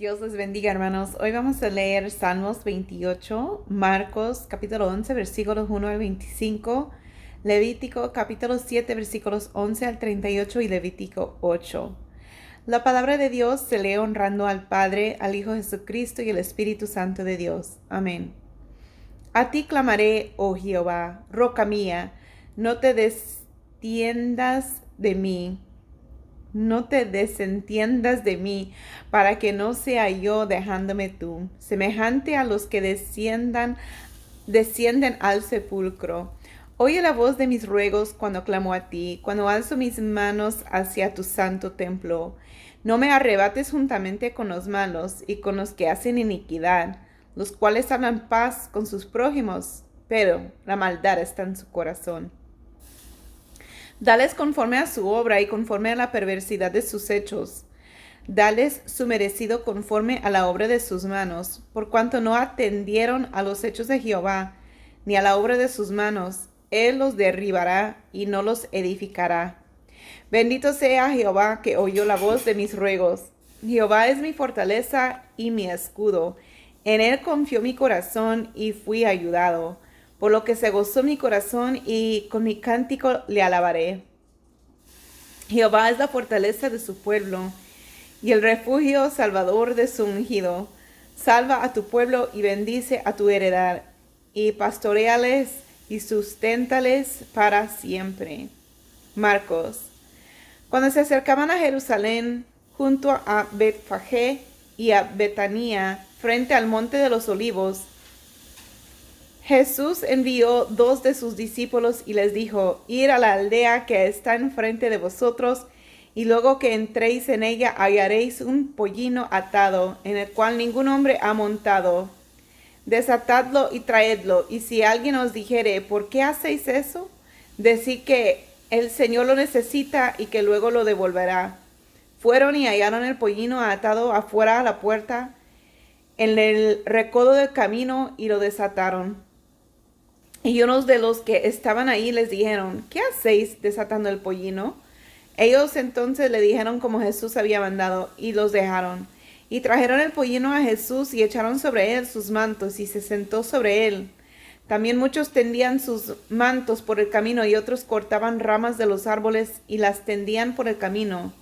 Dios les bendiga, hermanos. Hoy vamos a leer Salmos 28, Marcos capítulo 11, versículos 1 al 25, Levítico capítulo 7, versículos 11 al 38 y Levítico 8. La palabra de Dios se lee honrando al Padre, al Hijo Jesucristo y al Espíritu Santo de Dios. Amén. A ti clamaré, oh Jehová, roca mía, no te destiendas de mí. No te desentiendas de mí, para que no sea yo dejándome tú, semejante a los que descienden al sepulcro. Oye la voz de mis ruegos cuando clamo a ti, cuando alzo mis manos hacia tu santo templo. No me arrebates juntamente con los malos y con los que hacen iniquidad, los cuales hablan paz con sus prójimos, pero la maldad está en su corazón. Dales conforme a su obra y conforme a la perversidad de sus hechos. Dales su merecido conforme a la obra de sus manos, por cuanto no atendieron a los hechos de Jehová, ni a la obra de sus manos. Él los derribará y no los edificará. Bendito sea Jehová que oyó la voz de mis ruegos. Jehová es mi fortaleza y mi escudo. En él confió mi corazón y fui ayudado. Por lo que se gozó mi corazón y con mi cántico le alabaré. Jehová es la fortaleza de su pueblo y el refugio salvador de su ungido. Salva a tu pueblo y bendice a tu heredad, y pastoreales y susténtales para siempre. Marcos. Cuando se acercaban a Jerusalén, junto a Betfagé y a Betania, frente al monte de los olivos, Jesús envió 2 de sus discípulos y les dijo: Ir a la aldea que está enfrente de vosotros, y luego que entréis en ella hallaréis un pollino atado, en el cual ningún hombre ha montado. Desatadlo y traedlo, y si alguien os dijere: ¿por qué hacéis eso?, decid que el Señor lo necesita y que luego lo devolverá. Fueron y hallaron el pollino atado afuera a la puerta, en el recodo del camino, y lo desataron. Y unos de los que estaban ahí les dijeron: ¿qué hacéis desatando el pollino? Ellos entonces le dijeron como Jesús había mandado, y los dejaron. Y trajeron el pollino a Jesús y echaron sobre él sus mantos, y se sentó sobre él. También muchos tendían sus mantos por el camino, y otros cortaban ramas de los árboles y las tendían por el camino.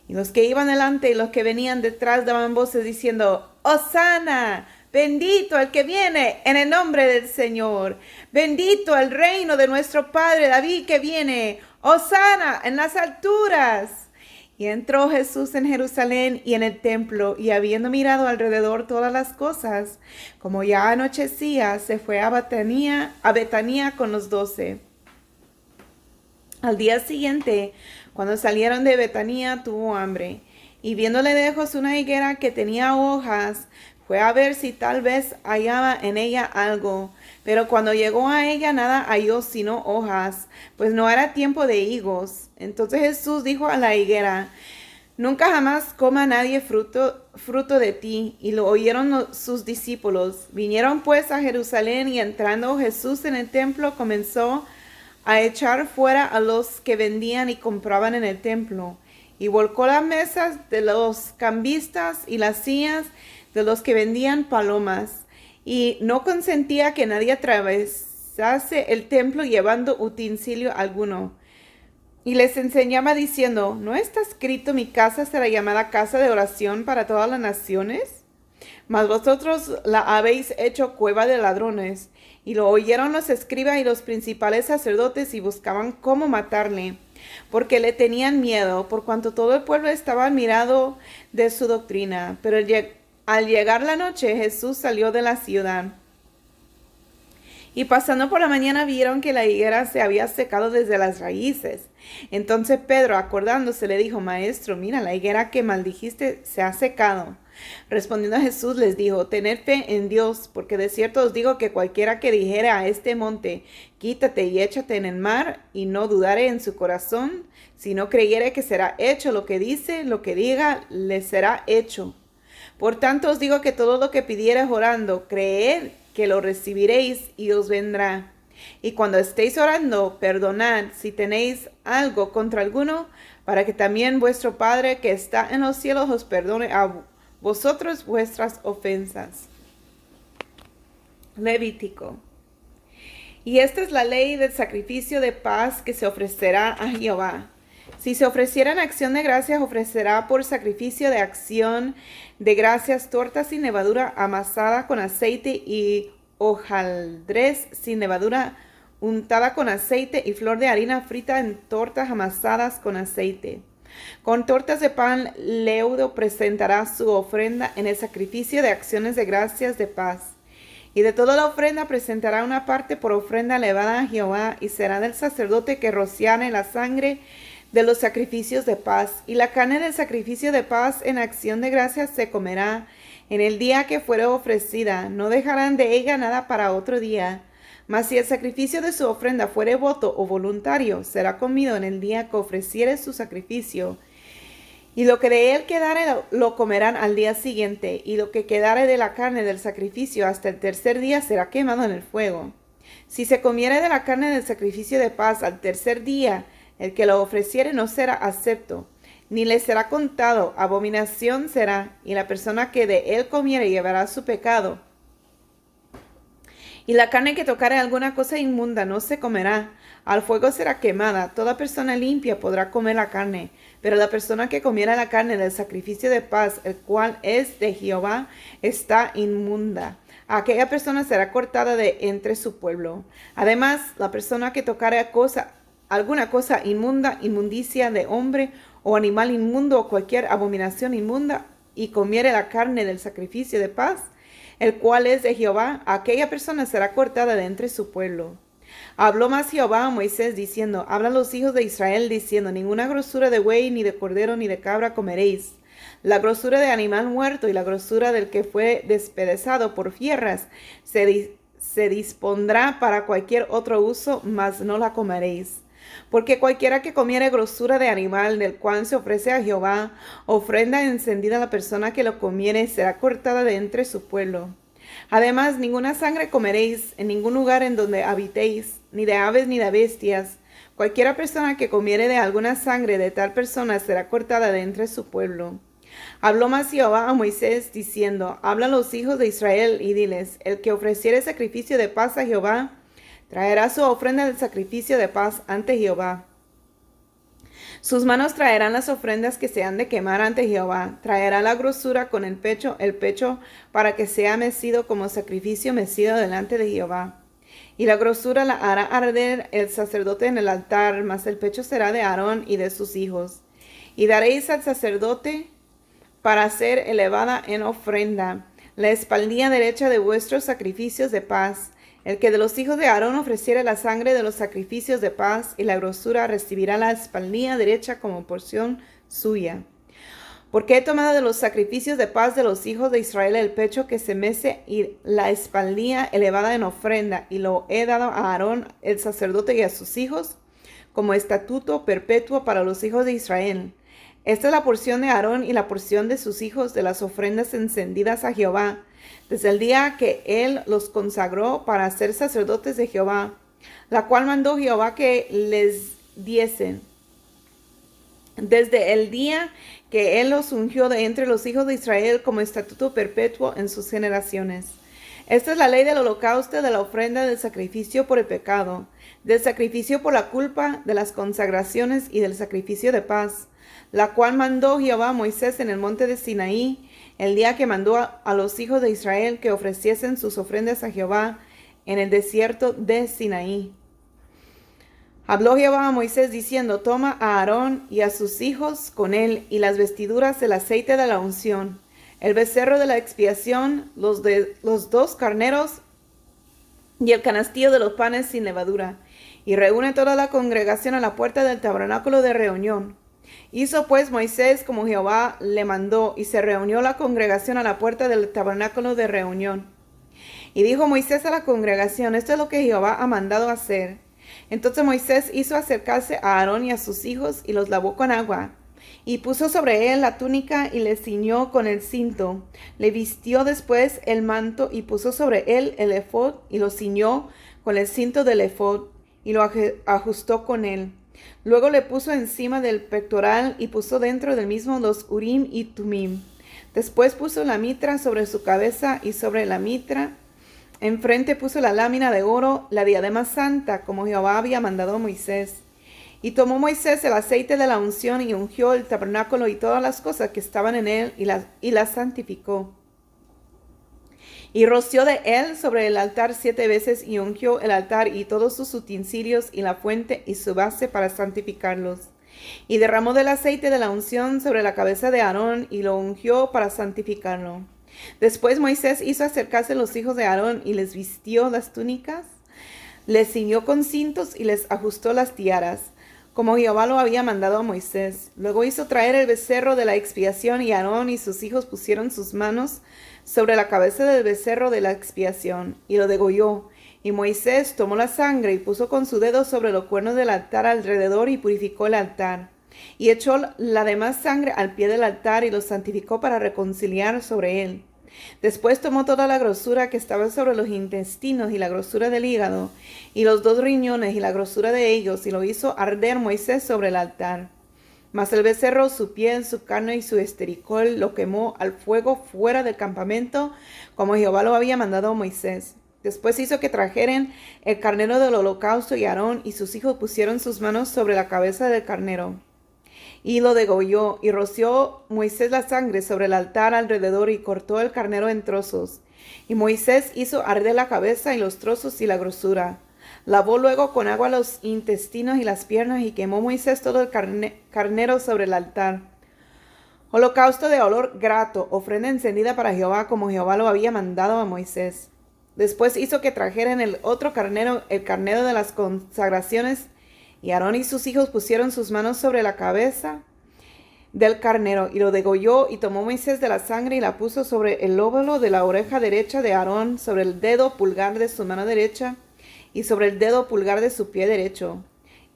Y los que iban delante y los que venían detrás daban voces diciendo: ¡Hosana! Bendito el que viene en el nombre del Señor. Bendito el reino de nuestro Padre David que viene. Hosana en las alturas. Y entró Jesús en Jerusalén y en el templo, y habiendo mirado alrededor todas las cosas, como ya anochecía, se fue a Betania con los 12. Al día siguiente, cuando salieron de Betania, tuvo hambre, y viendo lejos una higuera que tenía hojas, fue a ver si tal vez hallaba en ella algo. Pero cuando llegó a ella, nada halló sino hojas, pues no era tiempo de higos. Entonces Jesús dijo a la higuera: nunca jamás coma nadie fruto de ti. Y lo oyeron sus discípulos. Vinieron pues a Jerusalén, y entrando Jesús en el templo, comenzó a echar fuera a los que vendían y compraban en el templo, y volcó las mesas de los cambistas y las sillas de los que vendían palomas, y no consentía que nadie atravesase el templo llevando utensilio alguno. Y les enseñaba diciendo: ¿no está escrito: mi casa será llamada casa de oración para todas las naciones? Mas vosotros la habéis hecho cueva de ladrones. Y lo oyeron los escribas y los principales sacerdotes, y buscaban cómo matarle, porque le tenían miedo, por cuanto todo el pueblo estaba admirado de su doctrina. Pero al llegar la noche, Jesús salió de la ciudad. Y pasando por la mañana vieron que la higuera se había secado desde las raíces. Entonces Pedro, acordándose, le dijo: Maestro, mira, la higuera que maldijiste se ha secado. Respondiendo Jesús les dijo: tened fe en Dios, porque de cierto os digo que cualquiera que dijere a este monte: quítate y échate en el mar, y no dudare en su corazón, sino creyere que será hecho lo que dice, lo que diga, le será hecho. Por tanto os digo que todo lo que pidiereis orando, creed que lo recibiréis y os vendrá. Y cuando estéis orando, perdonad si tenéis algo contra alguno, para que también vuestro Padre que está en los cielos os perdone a vosotros vuestras ofensas. Levítico. Y esta es la ley del sacrificio de paz que se ofrecerá a Jehová. Si se ofreciera en acción de gracias, ofrecerá por sacrificio de acción de gracias tortas sin levadura amasada con aceite y hojaldres sin levadura untada con aceite y flor de harina frita en tortas amasadas con aceite. Con tortas de pan leudo presentará su ofrenda en el sacrificio de acciones de gracias de paz. Y de toda la ofrenda presentará una parte por ofrenda elevada a Jehová, y será del sacerdote que rociare la sangre de los sacrificios de paz. Y la carne del sacrificio de paz en acción de gracias se comerá en el día que fuere ofrecida. No dejarán de ella nada para otro día. Mas si el sacrificio de su ofrenda fuere voto o voluntario, será comido en el día que ofreciere su sacrificio. Y lo que de él quedare lo comerán al día siguiente, y lo que quedare de la carne del sacrificio hasta el tercer día será quemado en el fuego. Si se comiere de la carne del sacrificio de paz al tercer día, el que lo ofreciere no será acepto, ni le será contado, abominación será, y la persona que de él comiere llevará su pecado. Y la carne que tocare alguna cosa inmunda no se comerá, al fuego será quemada. Toda persona limpia podrá comer la carne, pero la persona que comiera la carne del sacrificio de paz, el cual es de Jehová, está inmunda. Aquella persona será cortada de entre su pueblo. Además, la persona que tocare alguna cosa inmunda, inmundicia de hombre o animal inmundo o cualquier abominación inmunda, y comiere la carne del sacrificio de paz, el cual es de Jehová, aquella persona será cortada de entre su pueblo. Habló más Jehová a Moisés diciendo, habla a los hijos de Israel diciendo, ninguna grosura de buey, ni de cordero, ni de cabra comeréis. La grosura de animal muerto y la grosura del que fue despedazado por fieras se dispondrá para cualquier otro uso, mas no la comeréis. Porque cualquiera que comiere grosura de animal del cual se ofrece a Jehová, ofrenda encendida a la persona que lo comiere, será cortada de entre su pueblo. Además, ninguna sangre comeréis en ningún lugar en donde habitéis, ni de aves ni de bestias. Cualquiera persona que comiere de alguna sangre de tal persona será cortada de entre su pueblo. Habló más Jehová a Moisés diciendo, habla a los hijos de Israel y diles, el que ofreciere sacrificio de paz a Jehová, traerá su ofrenda del sacrificio de paz ante Jehová. Sus manos traerán las ofrendas que se han de quemar ante Jehová. Traerá la grosura con el pecho para que sea mecido como sacrificio mecido delante de Jehová. Y la grosura la hará arder el sacerdote en el altar, mas el pecho será de Aarón y de sus hijos. Y daréis al sacerdote para ser elevada en ofrenda la espaldilla derecha de vuestros sacrificios de paz. El que de los hijos de Aarón ofreciere la sangre de los sacrificios de paz y la grosura recibirá la espaldilla derecha como porción suya. Porque he tomado de los sacrificios de paz de los hijos de Israel el pecho que se mece y la espaldilla elevada en ofrenda, y lo he dado a Aarón el sacerdote y a sus hijos como estatuto perpetuo para los hijos de Israel. Esta es la porción de Aarón y la porción de sus hijos de las ofrendas encendidas a Jehová, desde el día que él los consagró para ser sacerdotes de Jehová, la cual mandó Jehová que les diesen, desde el día que él los ungió de entre los hijos de Israel como estatuto perpetuo en sus generaciones. Esta es la ley del holocausto, de la ofrenda del sacrificio por el pecado, del sacrificio por la culpa, de las consagraciones y del sacrificio de paz, la cual mandó Jehová a Moisés en el monte de Sinaí, el día que mandó a los hijos de Israel que ofreciesen sus ofrendas a Jehová en el desierto de Sinaí. Habló Jehová a Moisés diciendo, toma a Aarón y a sus hijos con él y las vestiduras del aceite de la unción, el becerro de la expiación, los 2 carneros y el canastillo de los panes sin levadura, y reúne toda la congregación a la puerta del tabernáculo de reunión. Hizo pues Moisés como Jehová le mandó, y se reunió la congregación a la puerta del tabernáculo de reunión. Y dijo Moisés a la congregación, esto es lo que Jehová ha mandado hacer. Entonces Moisés hizo acercarse a Aarón y a sus hijos, y los lavó con agua, y puso sobre él la túnica, y le ciñó con el cinto. Le vistió después el manto, y puso sobre él el ephod, y lo ciñó con el cinto del ephod, y lo ajustó con él. Luego le puso encima del pectoral y puso dentro del mismo los Urim y Tumim. Después puso la mitra sobre su cabeza y sobre la mitra enfrente puso la lámina de oro, la diadema santa, como Jehová había mandado a Moisés. Y tomó Moisés el aceite de la unción y ungió el tabernáculo y todas las cosas que estaban en él y las santificó. Y roció de él sobre el altar 7 veces y ungió el altar y todos sus utensilios y la fuente y su base para santificarlos. Y derramó del aceite de la unción sobre la cabeza de Aarón y lo ungió para santificarlo. Después Moisés hizo acercarse a los hijos de Aarón y les vistió las túnicas, les ciñó con cintos y les ajustó las tiaras, como Jehová lo había mandado a Moisés. Luego hizo traer el becerro de la expiación y Aarón y sus hijos pusieron sus manos sobre la cabeza del becerro de la expiación y lo degolló. Y Moisés tomó la sangre y puso con su dedo sobre los cuernos del altar alrededor y purificó el altar. Y echó la demás sangre al pie del altar y lo santificó para reconciliar sobre él. Después tomó toda la grosura que estaba sobre los intestinos y la grosura del hígado y los 2 riñones y la grosura de ellos y lo hizo arder Moisés sobre el altar. Mas el becerro, su piel, su carne y su estericol lo quemó al fuego fuera del campamento, como Jehová lo había mandado a Moisés. Después hizo que trajeran el carnero del holocausto y Aarón y sus hijos pusieron sus manos sobre la cabeza del carnero. Y lo degolló, y roció Moisés la sangre sobre el altar alrededor, y cortó el carnero en trozos. Y Moisés hizo arder la cabeza y los trozos y la grosura. Lavó luego con agua los intestinos y las piernas, y quemó Moisés todo el carnero sobre el altar. Holocausto de olor grato, ofrenda encendida para Jehová, como Jehová lo había mandado a Moisés. Después hizo que trajeran el otro carnero, el carnero de las consagraciones, y Aarón y sus hijos pusieron sus manos sobre la cabeza del carnero y lo degolló, y tomó Moisés de la sangre y la puso sobre el lóbulo de la oreja derecha de Aarón, sobre el dedo pulgar de su mano derecha y sobre el dedo pulgar de su pie derecho.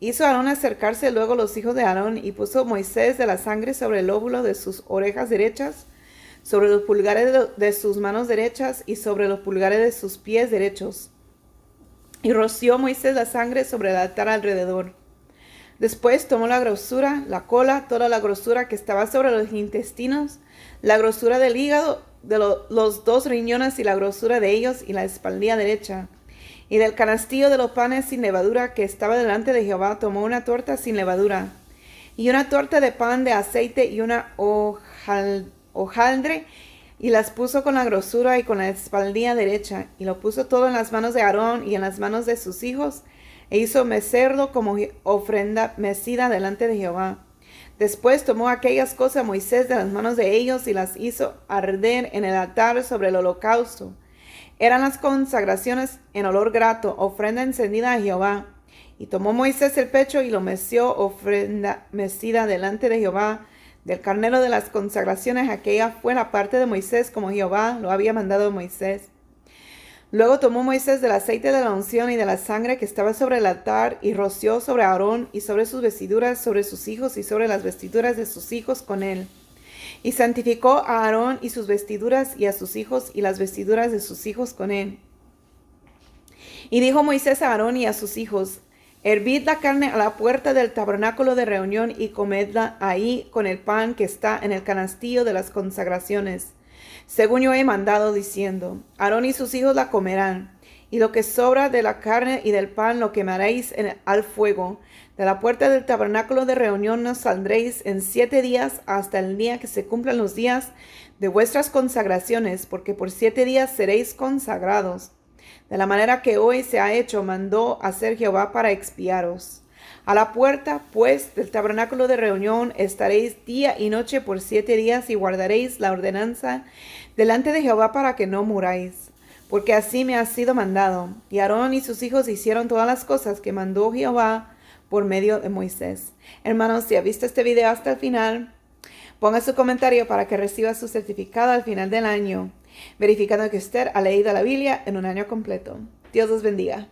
Hizo Aarón acercarse luego los hijos de Aarón y puso Moisés de la sangre sobre el lóbulo de sus orejas derechas, sobre los pulgares de sus manos derechas y sobre los pulgares de sus pies derechos. Y roció Moisés la sangre sobre el altar alrededor. Después tomó la grosura, la cola, toda la grosura que estaba sobre los intestinos, la grosura del hígado, de los 2 riñones y la grosura de ellos y la espaldilla derecha. Y del canastillo de los panes sin levadura que estaba delante de Jehová tomó una torta sin levadura, y una torta de pan de aceite y una hojaldre, y las puso con la grosura y con la espaldilla derecha, y lo puso todo en las manos de Aarón y en las manos de sus hijos, e hizo mecerlo como ofrenda mecida delante de Jehová. Después tomó aquellas cosas Moisés de las manos de ellos y las hizo arder en el altar sobre el holocausto. Eran las consagraciones en olor grato, ofrenda encendida a Jehová. Y tomó Moisés el pecho y lo meció, ofrenda mecida delante de Jehová. Del carnero de las consagraciones, aquella fue la parte de Moisés, como Jehová lo había mandado a Moisés. Luego tomó Moisés del aceite de la unción y de la sangre que estaba sobre el altar, y roció sobre Aarón y sobre sus vestiduras, sobre sus hijos y sobre las vestiduras de sus hijos con él. Y santificó a Aarón y sus vestiduras, y a sus hijos y las vestiduras de sus hijos con él. Y dijo Moisés a Aarón y a sus hijos: hervid la carne a la puerta del tabernáculo de reunión y comedla ahí con el pan que está en el canastillo de las consagraciones, según yo he mandado, diciendo: Aarón y sus hijos la comerán, y lo que sobra de la carne y del pan lo quemaréis al fuego. De la puerta del tabernáculo de reunión no saldréis en 7 días hasta el día que se cumplan los días de vuestras consagraciones, porque por 7 días seréis consagrados. De la manera que hoy se ha hecho, mandó hacer Jehová para expiaros. A la puerta, pues, del tabernáculo de reunión estaréis día y noche por 7 días y guardaréis la ordenanza delante de Jehová para que no muráis, porque así me ha sido mandado. Y Aarón y sus hijos hicieron todas las cosas que mandó Jehová por medio de Moisés. Hermanos, si ha visto este video hasta el final, ponga su comentario para que reciba su certificado al final del año, verificando que usted ha leído la Biblia en un año completo. Dios los bendiga.